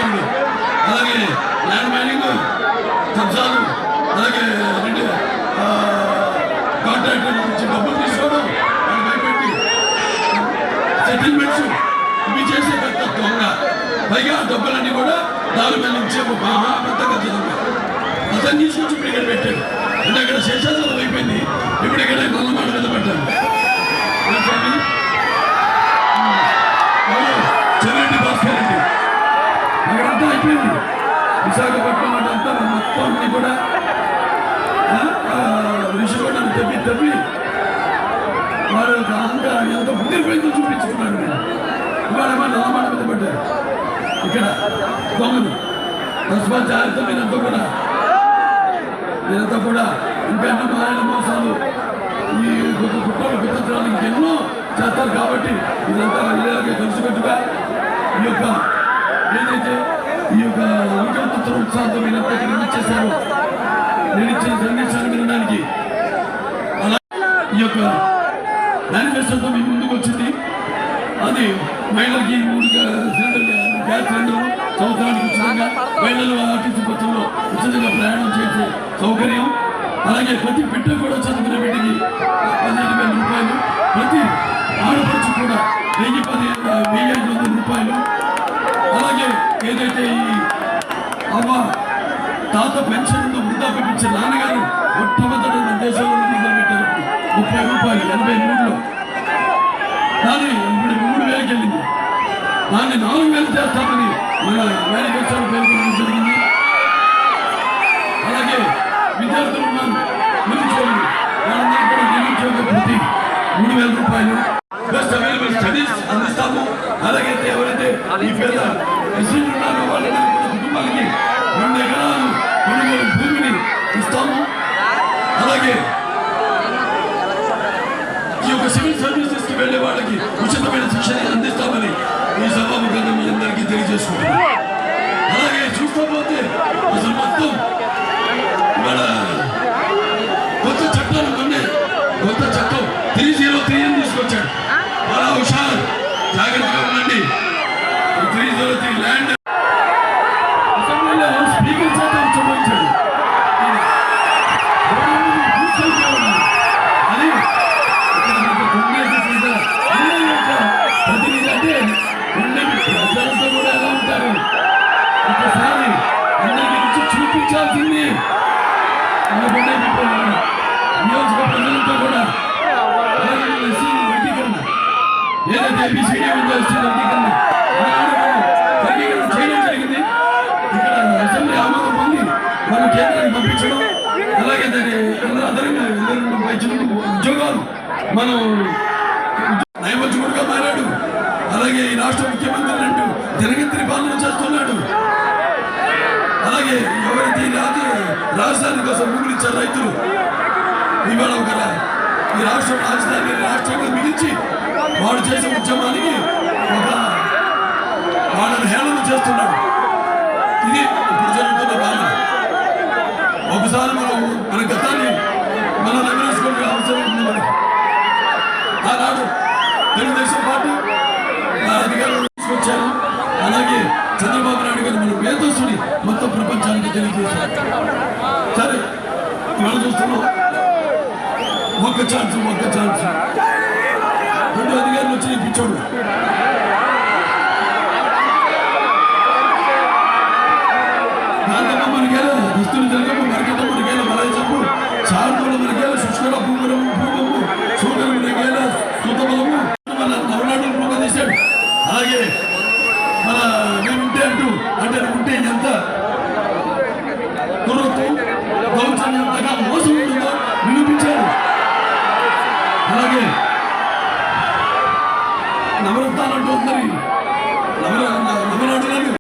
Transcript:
Mining, అలాగే land mining కబ్జాలు, అలాగే కాంట్రాక్టర్ నుంచి డబ్బులు తీసుకోవడం, వాళ్ళు భయపెట్టి సెటిల్మెంట్స్ ఇవి చేసే పెద్ద దొంగ. పైగా డబ్బులన్నీ కూడా దాని మీద నుంచే పెద్ద ఖర్చు దొంగ. అతను తీసుకొచ్చి ఇప్పుడు ఇక్కడ పెట్టాడు. అంటే అక్కడ శేషాచలం అయిపోయింది, ఇప్పుడు ఇక్కడ నల్లమాట మీద పెట్టారు. చెవిరెడ్డి భాస్కర్ రెడ్డి అక్కడంతా అయిపోయింది. విశాఖపట్నం అంతా మొత్తం అన్ని కూడా ఋషికొండను తప్పి వాడు అహంకారం ఎంత బుద్ధిపోయిందో చూపించుకున్నాడు. ఇవాళ నల్లమాట మీద పెట్టారు. ఇక్కడ దొంగలు తస్మా జాగ్రత్త. మీరంతా కూడా ఇంకా ఎన్నో మాయల మోసాలు ఈ కుట్రలు కుతంత్రాలు ఇంకెన్నో చేస్తారు. కాబట్టి ఇదంతా ఇలాగే కలిసికట్టుగా ఈ యొక్క ఏదైతే ఈ యొక్క వికృత ఉత్సాహంతో మీరంతా నిర్మించేశారో, నేను ఇచ్చిన సందేశాన్ని వినడానికి అలా ఈ యొక్క మేనిఫెస్టోతో మీ ముందుకు వచ్చింది. అది మహిళలకి 3 సిలిండర్లు గ్యాస్ సిలిండర్లు సంవత్సరానికి ఉచితంగా, మహిళలు ఆర్టీసీ బస్సుల్లో ఉచితంగా ప్రయాణం చేసే సౌకర్యం, అలాగే ప్రతి బిడ్డ కూడా చదువుకునే బిడ్డకి 15,000 రూపాయలు, ప్రతి ఆడపడుచు కూడా 1,500 రూపాయలు. అలాగే ఏదైతే ఈ అవ్వ తాత పెన్షన్ వృద్ధాప్య పెన్షన్ నాన్నగారు మొట్టమొదటి దేశంలో మొదలుపెట్టారు 30 రూపాయలు 83లో. దాన్ని ఇప్పుడు 3,000కి వెళ్ళింది. దాన్ని 4,000 చేస్తామని మన మేనిఫెస్టోలో పేర్కొనడం జరిగింది. అలాగే విద్యార్థులు ఉన్నారు, నిరుద్యోగులు, వాళ్ళందరూ కూడా నిరుద్యోగ ప్రతి 3,000 రూపాయలు బెస్ట్ అవైలబుల్ స్టడీస్ అందిస్తాము. అలాగే ఎవరైతే ఈ పేద ఎస్సీలు ఉన్నారో వాళ్ళని కుటుంబాలకి 2 ఎకరాలు కొనుగోలు భూమిని ఇస్తాము. అలాగే ఈ యొక్క సివిల్ సర్వీసెస్ కి వెళ్లే వాళ్ళకి ఉచితమైన శిక్షణ అందిస్తామని ఈ సభాముఖంగా మీ అందరికీ తెలియజేసుకుంటున్నాం. అలాగే చూస్తూ పోతే అసలు మొత్తం మన కొత్త చట్టాలు కొన్ని, కొత్త చట్టం 303 అని తీసుకొచ్చాడు. అలా హుషారు, జాగ్రత్తగా ఉండండి. 303 ల్యాండ్ అసెంబ్లీలో స్పీకర్ చేత ఉచ్చబోయించాడు. అది ప్రతినిధి అంటే ప్రజలతో కూడా ఎలా ఉంటారు ఒకసారి అందరికి ఇచ్చి చూపించాల్సింది. నియోజక ప్రజలతో కూడా వర్గీకరణ ఏదైతే ఏబిసిడి ఉందో వర్గీకరణ చేయడం జరిగింది. ఇక్కడ అసెంబ్లీ ఆమోదం పొంది మన కేంద్రానికి పంపించడం, అలాగే దాని ఉద్యోగాలు మనం నైవజ్ఞుడుగా మారాడు. అలాగే ఈ రాష్ట్ర ముఖ్యమంత్రి అంటూ జనగంత్రి పాలన చేస్తున్నాడు. అలాగే ఎవరైతే రాజధాని కోసం భూములు ఇచ్చారు రైతులు, ఇవాళ ఒక ఈ రాష్ట్ర రాజధాని రాష్ట్రంగా మిగిల్చి వాడు చేసే ఉద్యమానికి ఒక వాళ్ళని హేళన చేస్తున్నాడు. ఇది ఇప్పుడు జరుగుతున్న పాలన. ఒకసారి మన గతాన్ని మనం నెమరేసుకోవడం అవసరం ఉంది. మనకి ఆనాడు తెలుగుదేశం పార్టీ అధికారంలో తీసుకొచ్చారు. అలాగే చంద్రబాబు నాయుడు గారు మన మేధస్సుని మొత్తం ప్రపంచానికి తెలియజేశారు. సరే మనం చూస్తున్నాం, ఒక్క ఛాన్స్ 2 అధికారులు వచ్చి పిచ్చోడు దాంతో మనకేలా దుస్తులు జరగము, మనకేలా మనకేలా బలాయి చెప్పు, చార్తోళ్ళు మనకేలా